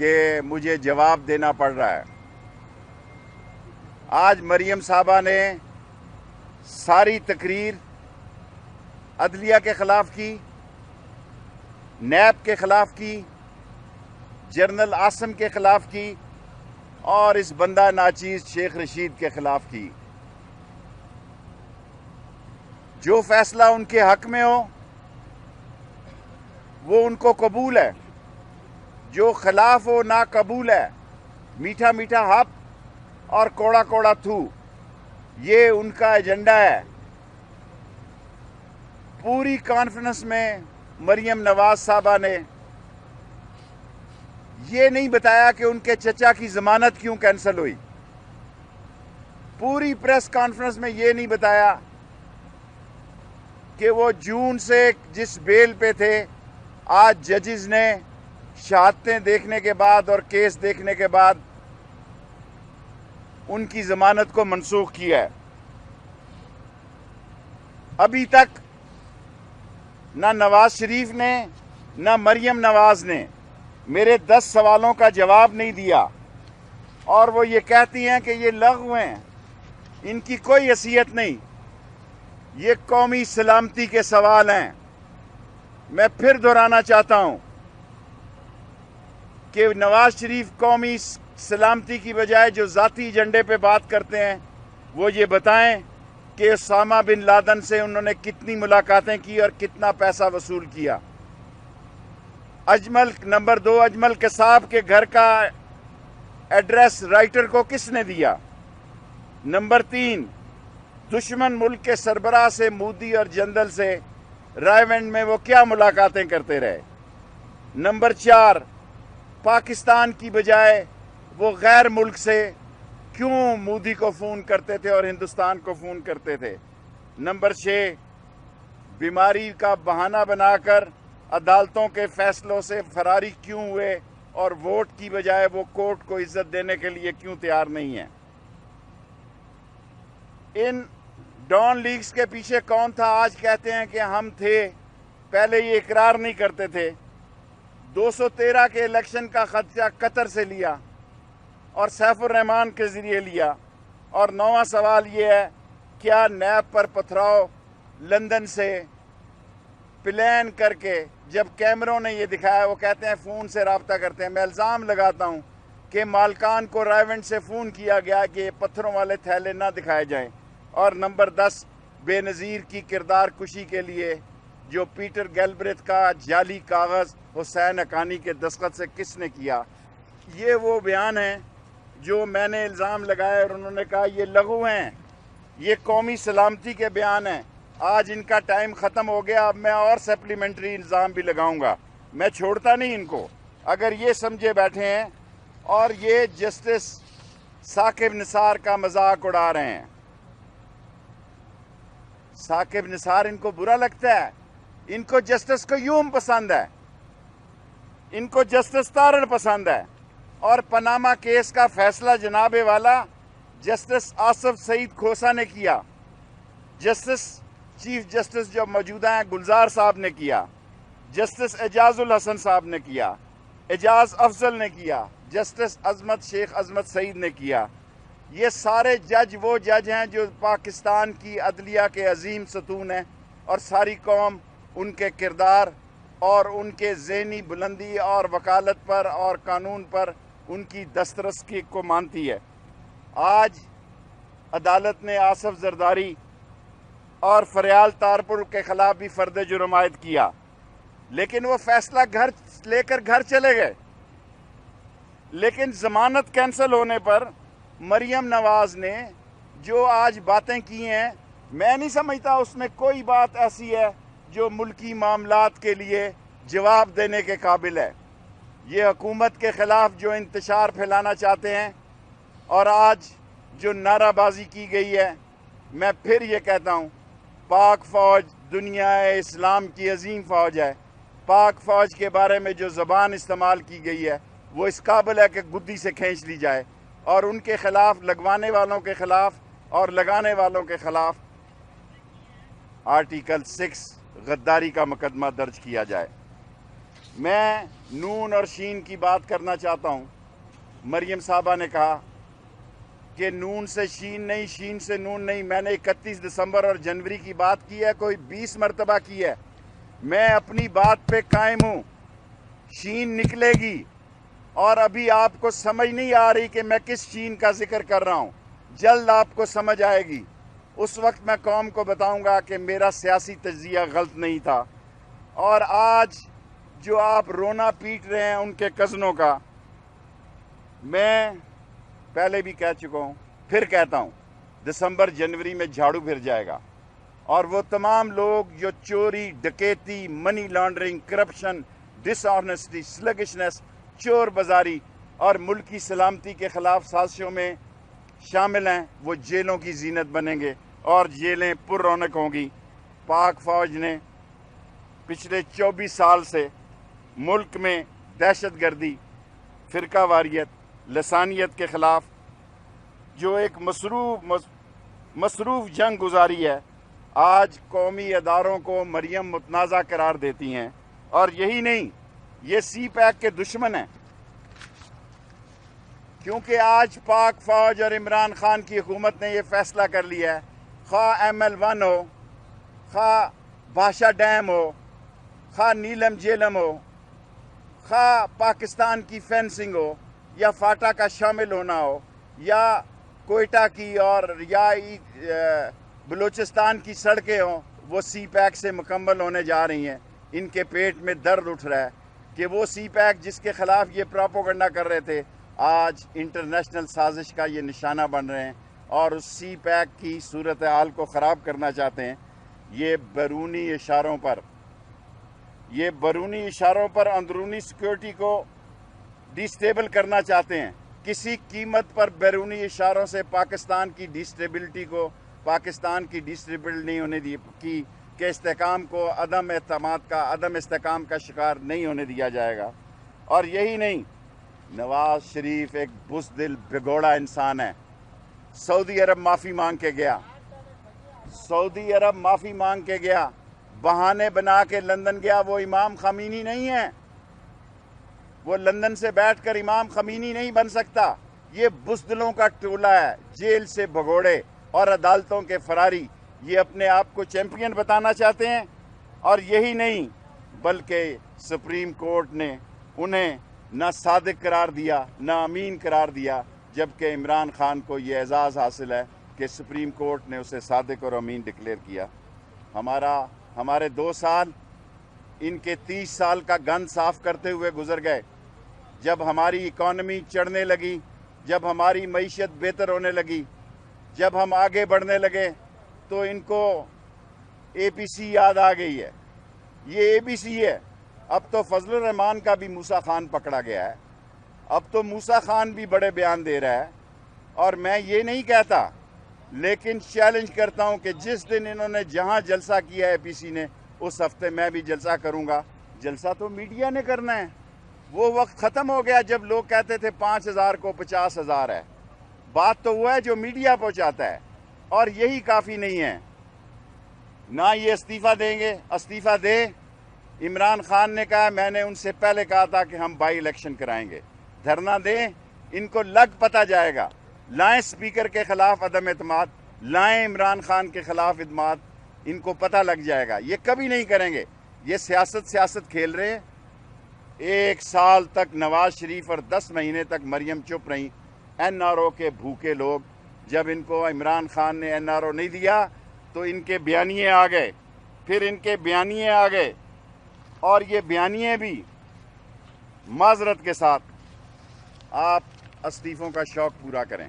کہ مجھے جواب دینا پڑ رہا ہے۔ آج مریم صاحبہ نے ساری تقریر عدلیہ کے خلاف کی، نیب کے خلاف کی، جنرل عاصم کے خلاف کی اور اس بندہ ناچیز شیخ رشید کے خلاف کی۔ جو فیصلہ ان کے حق میں ہو وہ ان کو قبول ہے، جو خلاف ہو ناقبول ہے۔ میٹھا میٹھا ہپ اور کوڑا کوڑا تھو، یہ ان کا ایجنڈا ہے۔ پوری کانفرنس میں مریم نواز صاحبہ نے یہ نہیں بتایا کہ ان کے چچا کی ضمانت کیوں کینسل ہوئی۔ پوری پریس کانفرنس میں یہ نہیں بتایا کہ وہ جون سے جس بیل پہ تھے، آج ججز نے شہادتیں دیکھنے کے بعد اور کیس دیکھنے کے بعد ان کی ضمانت کو منسوخ کیا ہے۔ ابھی تک نہ نواز شریف نے نہ مریم نواز نے میرے 10 سوالوں کا جواب نہیں دیا، اور وہ یہ کہتی ہیں کہ یہ لغو ہیں، ان کی کوئی حیثیت نہیں۔ یہ قومی سلامتی کے سوال ہیں۔ میں پھر دہرانا چاہتا ہوں کہ نواز شریف قومی سلامتی کی بجائے جو ذاتی ایجنڈے پہ بات کرتے ہیں وہ یہ بتائیں کہ اسامہ بن لادن سے انہوں نے کتنی ملاقاتیں کی اور کتنا پیسہ وصول کیا۔ نمبر 2، اجمل قصاب کے گھر کا ایڈریس رائٹر کو کس نے دیا؟ نمبر 3، دشمن ملک کے سربراہ سے مودی اور جندل سے رائے ونڈ میں وہ کیا ملاقاتیں کرتے رہے؟ نمبر 4، پاکستان کی بجائے وہ غیر ملک سے کیوں مودی کو فون کرتے تھے اور ہندوستان کو فون کرتے تھے؟ نمبر 6، بیماری کا بہانہ بنا کر عدالتوں کے فیصلوں سے فراری کیوں ہوئے اور ووٹ کی بجائے وہ کورٹ کو عزت دینے کے لیے کیوں تیار نہیں ہیں؟ ان ڈان لیگز کے پیچھے کون تھا؟ آج کہتے ہیں کہ ہم تھے، پہلے یہ اقرار نہیں کرتے تھے۔ 213 کے الیکشن کا خدشہ قطر سے لیا اور سیف الرحمان کے ذریعے لیا۔ اور 9واں سوال یہ ہے، کیا نیب پر پتھراؤ لندن سے پلان کر کے، جب کیمروں نے یہ دکھایا، وہ کہتے ہیں فون سے رابطہ کرتے ہیں۔ میں الزام لگاتا ہوں کہ مالکان کو رائے ونڈ سے فون کیا گیا کہ یہ پتھروں والے تھیلے نہ دکھائے جائیں۔ اور نمبر 10، بے نظیر کی کردار کشی کے لیے جو پیٹر گیلبریتھ کا جعلی کاغذ حسین حقانی کے دستخط سے کس نے کیا؟ یہ وہ بیان ہیں جو میں نے الزام لگائے اور انہوں نے کہا یہ لغو ہیں، یہ قومی سلامتی کے بیان ہیں۔ آج ان کا ٹائم ختم ہو گیا، اب میں اور سپلیمنٹری الزام بھی لگاؤں گا۔ میں چھوڑتا نہیں ان کو اگر یہ سمجھے بیٹھے ہیں اور یہ جسٹس ثاقب نثار کا مذاق اڑا رہے ہیں۔ ثاقب نثار ان کو برا لگتا ہے، ان کو جسٹس قیوم پسند ہے، ان کو جسٹس تارڑ پسند ہے۔ اور پاناما کیس کا فیصلہ جناب والا جسٹس آصف سعید کھوسا نے کیا، جسٹس چیف جسٹس جو موجودہ ہیں گلزار صاحب نے کیا، جسٹس اعجاز الحسن صاحب نے کیا، اعجاز افضل نے کیا، جسٹس عظمت شیخ عظمت سعید نے کیا۔ یہ سارے جج وہ جج ہیں جو پاکستان کی عدلیہ کے عظیم ستون ہیں، اور ساری قوم ان کے کردار اور ان کے ذہنی بلندی اور وکالت پر اور قانون پر ان کی دسترس کو مانتی ہے۔ آج عدالت نے آصف زرداری اور فریال تارپور کے خلاف بھی فرد جرم عائد کیا، لیکن وہ فیصلہ گھر لے کر گھر چلے گئے۔ لیکن ضمانت کینسل ہونے پر مریم نواز نے جو آج باتیں کی ہیں، میں نہیں سمجھتا اس میں کوئی بات ایسی ہے جو ملکی معاملات کے لیے جواب دینے کے قابل ہے۔ یہ حکومت کے خلاف جو انتشار پھیلانا چاہتے ہیں اور آج جو نعرہ بازی کی گئی ہے، میں پھر یہ کہتا ہوں، پاک فوج دنیا اسلام کی عظیم فوج ہے۔ پاک فوج کے بارے میں جو زبان استعمال کی گئی ہے وہ اس قابل ہے کہ گدی سے کھینچ لی جائے، اور ان کے خلاف، لگوانے والوں کے خلاف اور لگانے والوں کے خلاف آرٹیکل 6 غداری کا مقدمہ درج کیا جائے۔ میں نون اور شین کی بات کرنا چاہتا ہوں. مریم صاحبہ نے کہا کہ نون سے شین نہیں، شین سے نون نہیں. میں نے 31 دسمبر اور جنوری کی بات کی ہے، کوئی 20 مرتبہ کی ہے. میں اپنی بات پہ قائم ہوں. شین نکلے گی، اور ابھی آپ کو سمجھ نہیں آ رہی کہ میں کس شین کا ذکر کر رہا ہوں. جلد آپ کو سمجھ آئے گی. اس وقت میں قوم کو بتاؤں گا کہ میرا سیاسی تجزیہ غلط نہیں تھا. اور آج جو آپ رونا پیٹ رہے ہیں ان کے کزنوں کا، میں پہلے بھی کہہ چکا ہوں، پھر کہتا ہوں، دسمبر جنوری میں جھاڑو پھر جائے گا. اور وہ تمام لوگ جو چوری، ڈکیتی، منی لانڈرنگ، کرپشن، ڈس آنیسٹی، سلگشنس، چور بازاری اور ملک کی سلامتی کے خلاف سازشوں میں شامل ہیں، وہ جیلوں کی زینت بنیں گے اور جیلیں پر رونق ہوں گی. پاک فوج نے پچھلے 24 سال سے ملک میں دہشت گردی، فرقہ واریت، لسانیت کے خلاف جو ایک مصروف جنگ گزاری ہے. آج قومی اداروں کو مریم متنازع قرار دیتی ہیں. اور یہی نہیں، یہ سی پیک کے دشمن ہیں، کیونکہ آج پاک فوج اور عمران خان کی حکومت نے یہ فیصلہ کر لیا ہے، خواہ ML1 ہو، خواہ بھاشا ڈیم ہو، خواہ نیلم جیلم ہو، خواہ پاکستان کی فینسنگ ہو، یا فاٹا کا شامل ہونا ہو، یا کوئٹہ کی اور یا بلوچستان کی سڑکیں ہوں، وہ سی پیک سے مکمل ہونے جا رہی ہیں. ان کے پیٹ میں درد اٹھ رہا ہے کہ وہ سی پیک جس کے خلاف یہ پراپوگنڈا کر رہے تھے، آج انٹرنیشنل سازش کا یہ نشانہ بن رہے ہیں اور اس سی پیک کی صورتحال کو خراب کرنا چاہتے ہیں. یہ بیرونی اشاروں پر اندرونی سیکیورٹی کو ڈی سٹیبل کرنا چاہتے ہیں. کسی قیمت پر بیرونی اشاروں سے پاکستان کی ڈی سٹیبلٹی کو، پاکستان کی ڈی سٹیبل نہیں ہونے دی کہ استحکام کو عدم استحکام کا شکار نہیں ہونے دیا جائے گا. اور یہی نہیں، نواز شریف ایک بزدل بگوڑا انسان ہے. سعودی عرب معافی مانگ کے گیا، بہانے بنا کے لندن گیا. وہ امام خمینی نہیں ہے، وہ لندن سے بیٹھ کر امام خمینی نہیں بن سکتا. یہ بزدلوں کا ٹولہ ہے، جیل سے بھگوڑے اور عدالتوں کے فراری. یہ اپنے آپ کو چیمپئن بتانا چاہتے ہیں. اور یہی نہیں، بلکہ سپریم کورٹ نے انہیں نہ صادق قرار دیا، نہ امین قرار دیا، جبکہ عمران خان کو یہ اعزاز حاصل ہے کہ سپریم کورٹ نے اسے صادق اور امین ڈکلیئر کیا. ہمارے 2 سال ان کے 30 سال کا گند صاف کرتے ہوئے گزر گئے. جب ہماری اکانومی چڑھنے لگی، جب ہماری معیشت بہتر ہونے لگی، جب ہم آگے بڑھنے لگے، تو ان کو APC یاد آ گئی ہے. یہ ABC ہے. اب تو فضل الرحمان کا بھی موسیٰ خان پکڑا گیا ہے. اب تو موسیٰ خان بھی بڑے بیان دے رہا ہے. اور میں یہ نہیں کہتا، لیکن چیلنج کرتا ہوں کہ جس دن انہوں نے جہاں جلسہ کیا ہے APC نے، اس ہفتے میں بھی جلسہ کروں گا. جلسہ تو میڈیا نے کرنا ہے. وہ وقت ختم ہو گیا جب لوگ کہتے تھے 5,000 کو 50,000 ہے. بات تو وہ ہے جو میڈیا پہنچاتا ہے. اور یہی کافی نہیں ہے. نہ یہ استعفیٰ دیں گے. استعفیٰ دے. عمران خان نے کہا، میں نے ان سے پہلے کہا تھا کہ ہم بائی الیکشن کرائیں گے. دھرنا دیں. ان کو لگ پتہ جائے گا. لائیں سپیکر کے خلاف عدم اعتماد، لائیں عمران خان کے خلاف اعتماد. ان کو پتہ لگ جائے گا. یہ کبھی نہیں کریں گے. یہ سیاست کھیل رہے ہیں. 1 سال تک نواز شریف اور 10 مہینے تک مریم چپ رہیں. NRO کے بھوکے لوگ. جب ان کو عمران خان نے NRO نہیں دیا تو ان کے بیانیے آ گئے. پھر ان کے بیانیے آ گئے. اور یہ بیانیے بھی معذرت کے ساتھ آپ استعفوں کا شوق پورا کریں.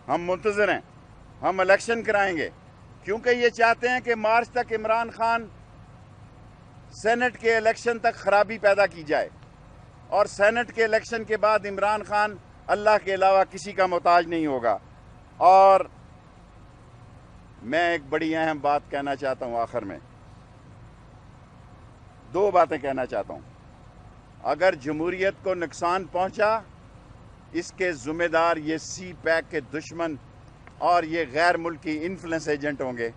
ہم منتظر ہیں. ہم الیکشن کرائیں گے، کیونکہ یہ چاہتے ہیں کہ مارچ تک عمران خان سینٹ کے الیکشن تک خرابی پیدا کی جائے، اور سینٹ کے الیکشن کے بعد عمران خان اللہ کے علاوہ کسی کا محتاج نہیں ہوگا. اور میں ایک بڑی اہم بات کہنا چاہتا ہوں. آخر میں 2 باتیں کہنا چاہتا ہوں. اگر جمہوریت کو نقصان پہنچا، اس کے ذمہ دار یہ سی پیک کے دشمن اور یہ غیر ملکی انفلوئنس ایجنٹ ہوں گے،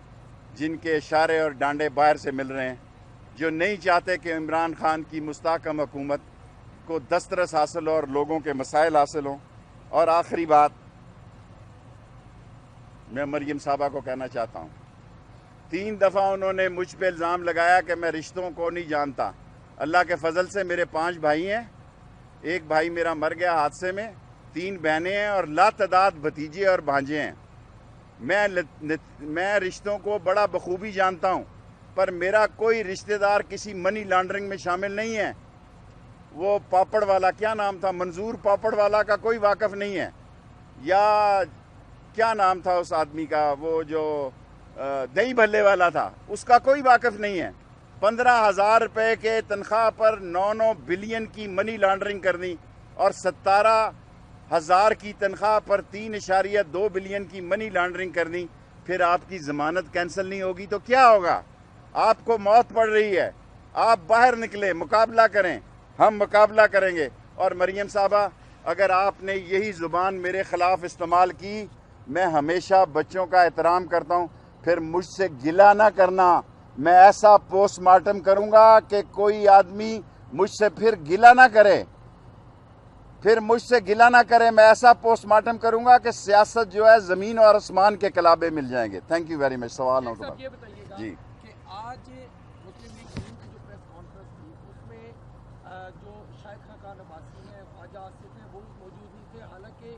جن کے اشارے اور ڈانڈے باہر سے مل رہے ہیں، جو نہیں چاہتے کہ عمران خان کی مستحکم حکومت کو دسترس حاصل ہو اور لوگوں کے مسائل حاصل ہوں. اور آخری بات میں مریم صاحبہ کو کہنا چاہتا ہوں، 3 دفعہ انہوں نے مجھ پہ الزام لگایا کہ میں رشتوں کو نہیں جانتا. اللہ کے فضل سے میرے 5 بھائی ہیں، ایک بھائی میرا مر گیا حادثے میں، 3 بہنیں ہیں اور لاتعداد بھتیجے اور بھانجے ہیں. میں رشتوں کو بڑا بخوبی جانتا ہوں، پر میرا کوئی رشتہ دار کسی منی لانڈرنگ میں شامل نہیں ہے. وہ پاپڑ والا، کیا نام تھا، منظور پاپڑ والا کا کوئی واقف نہیں ہے، یا کیا نام تھا اس آدمی کا، وہ جو دہی بھلے والا تھا، اس کا کوئی واقف نہیں ہے. 15,000 روپے کے تنخواہ پر 9 بلین کی منی لانڈرنگ کرنی اور 17,000 کی تنخواہ پر 3.2 بلین کی منی لانڈرنگ کرنی. پھر آپ کی ضمانت کینسل نہیں ہوگی تو کیا ہوگا؟ آپ کو موت پڑ رہی ہے، آپ باہر نکلیں، مقابلہ کریں، ہم مقابلہ کریں گے. اور مریم صاحبہ، اگر آپ نے یہی زبان میرے خلاف استعمال کی، میں ہمیشہ بچوں کا احترام کرتا ہوں، پھر مجھ سے گلہ نہ کرنا. میں ایسا پوسٹ مارٹم کروں گا کہ کوئی آدمی مجھ سے پھر گلہ نہ کرے، میں ایسا پوسٹ مارٹم کروں گا کہ سیاست جو ہے زمین اور آسمان کے کلابے مل جائیں گے. Thank you very much. سوال ہو تو یہ بتائیے گا جی کہ آج مسلم لیگ کی جو پریس کانفرنس تھی، اس میں جو شاہد خاقان عباسی ہیں، خواجہ آصف ہیں، وہ موجود نہیں تھے. حالانکہ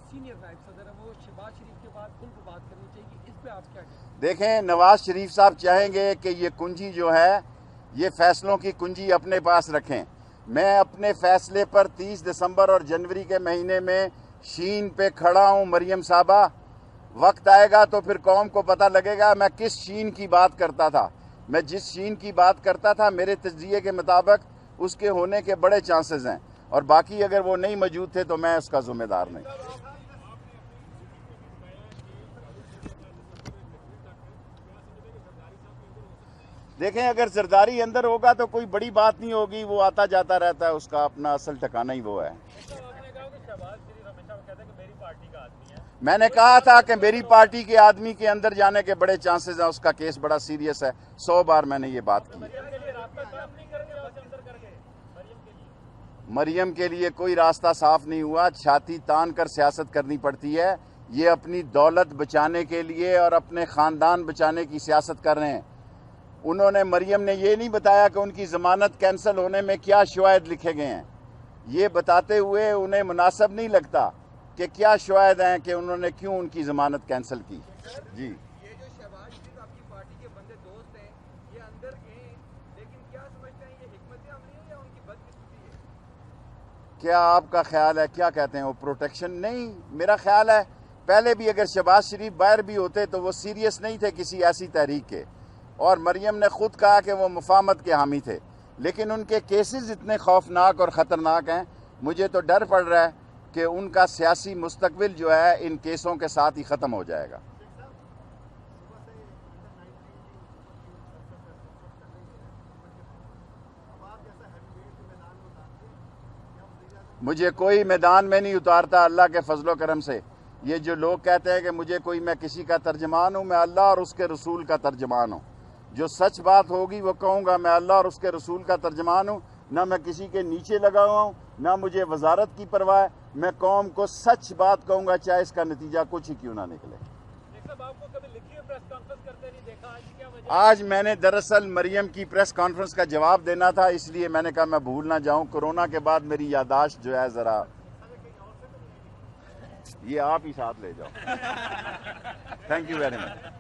سینئر نائب صدر ہیں، وہ شہباز شریف کے بعد ان کو بات کرنی چاہیے. اس پہ آپ کیا کہیں؟ دیکھیں، نواز شریف صاحب چاہیں گے کہ یہ کنجی جو ہے، یہ فیصلوں کی کنجی اپنے پاس رکھیں. میں اپنے فیصلے پر 30 دسمبر اور جنوری کے مہینے میں شین پہ کھڑا ہوں. مریم صاحبہ، وقت آئے گا تو پھر قوم کو پتہ لگے گا میں کس شین کی بات کرتا تھا. میں جس شین کی بات کرتا تھا، میرے تجزیے کے مطابق اس کے ہونے کے بڑے چانسز ہیں، اور باقی اگر وہ نہیں موجود تھے تو میں اس کا ذمہ دار نہیں. دیکھیں، اگر زرداری اندر ہوگا تو کوئی بڑی بات نہیں ہوگی، وہ آتا جاتا رہتا ہے، اس کا اپنا اصل ٹھکانہ ہی وہ ہے. میں نے کہا تھا کہ میری پارٹی کے آدمی کے اندر جانے کے بڑے چانسز ہیں، اس کا کیس بڑا سیریس ہے. 100 بار میں نے یہ بات کی. مریم کے لیے کوئی راستہ صاف نہیں ہوا. چھاتی تان کر سیاست کرنی پڑتی ہے. یہ اپنی دولت بچانے کے لیے اور اپنے خاندان بچانے کی سیاست کر رہے ہیں. مریم نے یہ نہیں بتایا کہ ان کی ضمانت کینسل ہونے میں کیا شواہد لکھے گئے ہیں. یہ بتاتے ہوئے انہیں مناسب نہیں لگتا کہ کیا شواہد ہیں کہ انہوں نے کیوں ان کی ضمانت کینسل کی. جی، یہ جو شہباز شریف آپ کی پارٹی کے بندے دوست ہیں، یہ اندر گئے، لیکن کیا سمجھتے ہیں یہ حکمت عملی ہے یا ان کی بدقسمتی ہے؟ کیا آپ کا خیال ہے، کیا کہتے ہیں وہ پروٹیکشن؟ نہیں، میرا خیال ہے پہلے بھی اگر شہباز شریف باہر بھی ہوتے تو وہ سیریس نہیں تھے کسی ایسی تحریک کے. اور مریم نے خود کہا کہ وہ مفاہمت کے حامی تھے، لیکن ان کے کیسز اتنے خوفناک اور خطرناک ہیں، مجھے تو ڈر پڑ رہا ہے کہ ان کا سیاسی مستقبل جو ہے ان کیسوں کے ساتھ ہی ختم ہو جائے گا. مجھے کوئی میدان میں نہیں اتارتا اللہ کے فضل و کرم سے. یہ جو لوگ کہتے ہیں کہ میں کسی کا ترجمان ہوں، میں اللہ اور اس کے رسول کا ترجمان ہوں. جو سچ بات ہوگی وہ کہوں گا. میں اللہ اور اس کے رسول کا ترجمان ہوں، نہ میں کسی کے نیچے لگا ہوا ہوں، نہ مجھے وزارت کی پرواہ ہے. میں قوم کو سچ بات کہوں گا، چاہے اس کا نتیجہ کچھ ہی کیوں نہ نکلے. آج میں نے دراصل مریم کی پریس کانفرنس کا جواب دینا تھا، اس لیے میں نے کہا میں بھول نہ جاؤں. کورونا کے بعد میری یادداشت جو ہے ذرا، یہ آپ ہی ساتھ لے جاؤ. Thank you very much.